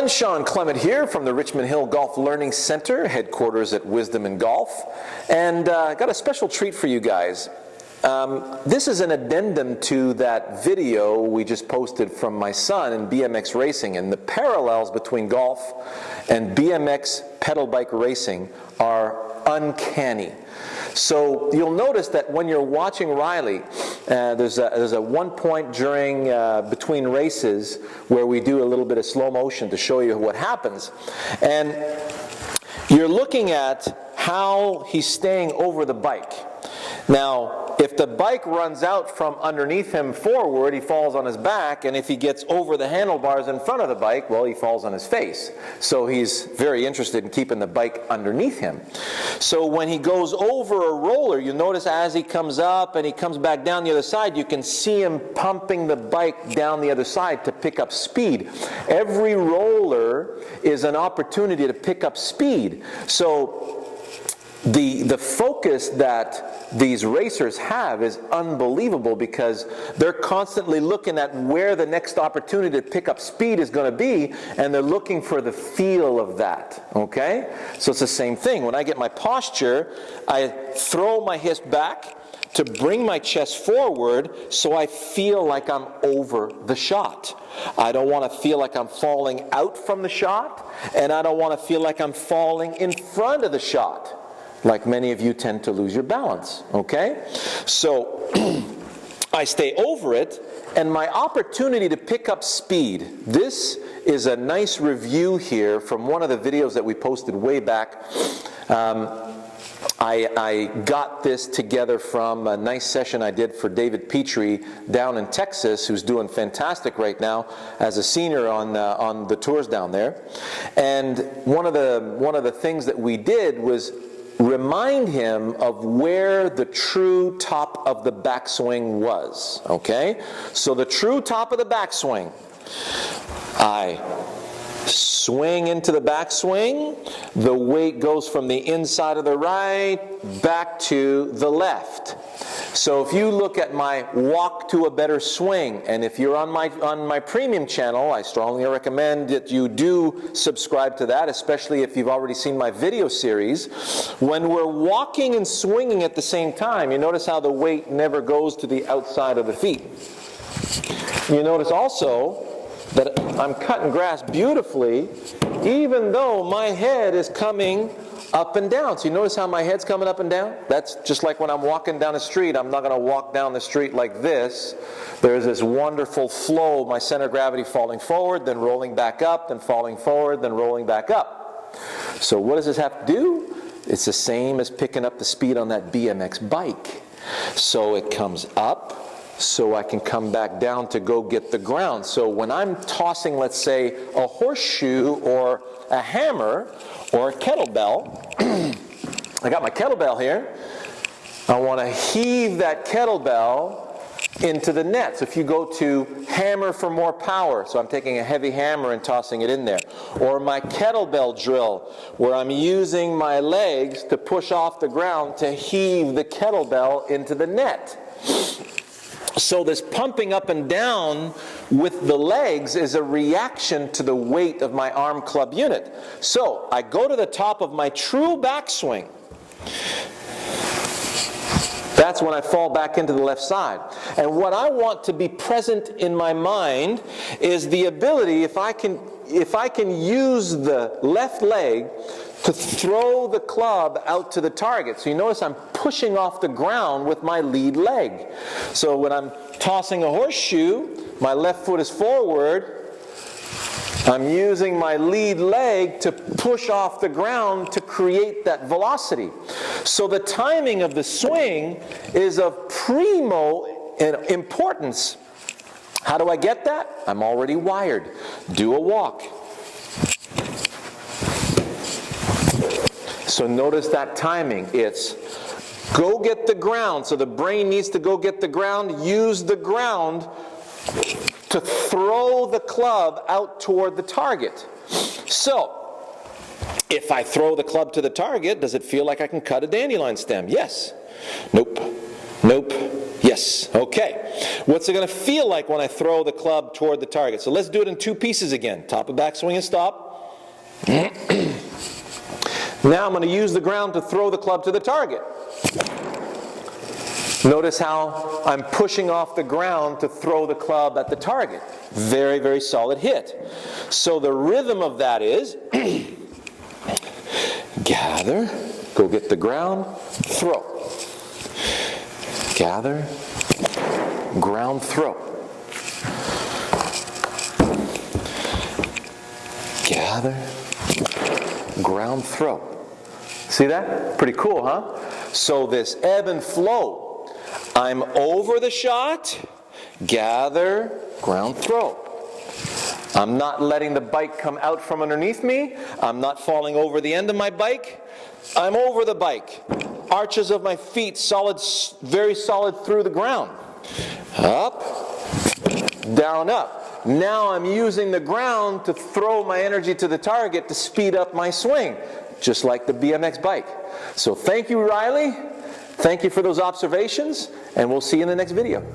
Shawn Clement here from the Richmond Hill Golf Learning Center, headquarters at Wisdom in Golf, and got a special treat for you guys. This is an addendum to that video we just posted from my son in BMX racing, and the parallels between golf and BMX pedal bike racing are uncanny. So you'll notice that when you're watching Riley, there's a one point during between races where we do a little bit of slow motion to show you what happens, and you're looking at how he's staying over the bike. Now, if the bike runs out from underneath him forward, he falls on his back, and if he gets over the handlebars in front of the bike, well, he falls on his face. So he's very interested in keeping the bike underneath him. So when he goes over a roller, you notice as he comes up and he comes back down the other side, you can see him pumping the bike down the other side to pick up speed. Every roller is an opportunity to pick up speed. So the focus that these racers have is unbelievable, because they're constantly looking at where the next opportunity to pick up speed is going to be, and they're looking for the feel of that, okay? So it's the same thing. When I get my posture, I throw my hips back to bring my chest forward so I feel like I'm over the shot. I don't want to feel like I'm falling out from the shot, and I don't want to feel like I'm falling in front of the shot, like many of you tend to lose your balance, okay? So I stay over it, and my opportunity to pick up speed. This is a nice review here from one of the videos that we posted way back. I got this together from a nice session I did for David Petrie down in Texas, who's doing fantastic right now as a senior on the tours down there. And one of the things that we did was remind him of where the true top of the backswing was, okay? So the true top of the backswing, I swing into the backswing, the weight goes from the inside of the right back to the left. So if you look at my walk to a better swing, and if you're on my premium channel, I strongly recommend that you do subscribe to that, especially if you've already seen my video series. When we're walking and swinging at the same time, you notice how the weight never goes to the outside of the feet. You notice also that I'm cutting grass beautifully, even though my head is coming up and down. So you notice how my head's coming up and down? That's just like when I'm walking down the street. I'm not going to walk down the street like this. There's this wonderful flow, my center of gravity falling forward, then rolling back up, then falling forward, then rolling back up. So what does this have to do? It's the same as picking up the speed on that BMX bike. So it comes up, so I can come back down to go get the ground. So when I'm tossing, let's say, a horseshoe or a hammer or a kettlebell, I got my kettlebell here, I want to heave that kettlebell into the net. So if you go to hammer for more power, so I'm taking a heavy hammer and tossing it in there. Or my kettlebell drill, where I'm using my legs to push off the ground to heave the kettlebell into the net. So this pumping up and down with the legs is a reaction to the weight of my arm club unit. So I go to the top of my true backswing. That's when I fall back into the left side. And what I want to be present in my mind is the ability, if I can use the left leg to throw the club out to the target. So you notice I'm pushing off the ground with my lead leg. So when I'm tossing a horseshoe, my left foot is forward. I'm using my lead leg to push off the ground to create that velocity. So the timing of the swing is of primo importance. How do I get that? I'm already wired. Do a walk. So notice that timing. It's go get the ground. So the brain needs to go get the ground. Use the ground to throw the club out toward the target. So if I throw the club to the target, does it feel like I can cut a dandelion stem? Yes. Nope. Nope. Yes. this. Okay, what's it going to feel like when I throw the club toward the target? So let's do it in two pieces again. Top of backswing and stop. Now I'm going to use the ground to throw the club to the target. Notice how I'm pushing off the ground to throw the club at the target. Very, very solid hit. So the rhythm of that is gather, go get the ground, throw. Gather, ground, throw. Gather, ground, throw. See that? Pretty cool, huh? So this ebb and flow. I'm over the shot, gather, ground, throw. I'm not letting the bike come out from underneath me. I'm not falling over the end of my bike. I'm over the bike. Arches of my feet solid, very solid through the ground. Up, down, up. Now I'm using the ground to throw my energy to the target to speed up my swing, just like the BMX bike. So thank you, Riley. Thank you for those observations, and we'll see you in the next video.